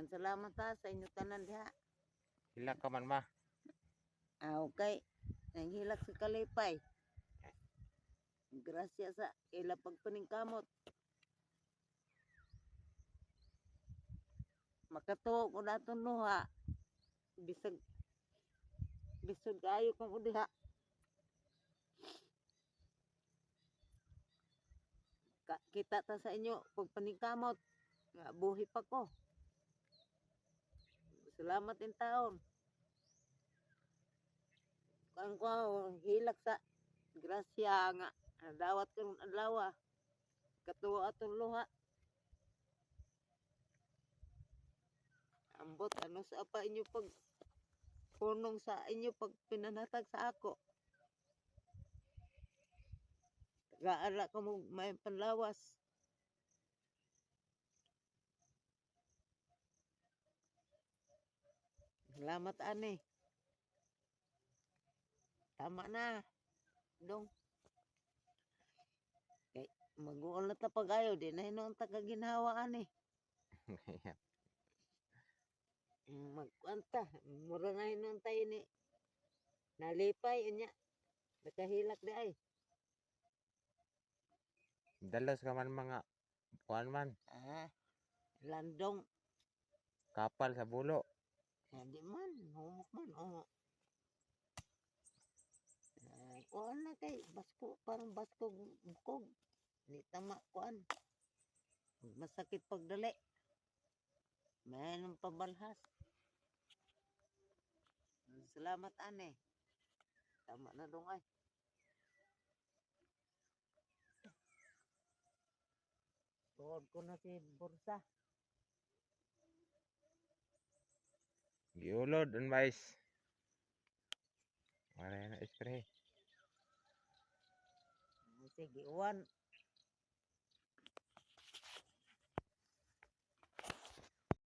Daghan salamat ha sa inyo tanan diha. Hilak ka man ma. Okay. Nanghilak si Kalipay. Grasya sa ila pagpaningkamot. Makatuo ko naton luha. Bisag kayo kung udiha. Kita ta sa inyo pagpaningkamot. Nga buhi pa ko. Salamat in taon. Kung ko hilak sa grasya nga dawat karong adlaw. Katuo aton luha. Ambot ano sa pa inyo pag punong sa inyo pag pinanatag sa ako. Gaala ko mo may panlawas. Salamat ani. Tama na. Dong. Kay mag-uol na ta pag-ayo di na hinong tagaginhawa ani. Magkwanta, mura na hinong tayo ni. Nalipay inya. Nakahilak di ay. Dalos ka man mga kuan man. Landong. Kapal sa bulo. Hindi man, humok man. Kuan na kay basko, parang basko bukog. Ni tama kuan. Masakit pagdali. Mayroon pabalhas. Salamat ane. Tama na dong ay. Tuod ko na si Bursa. Giulod ang mais. Wala na spray. Sige, uwan.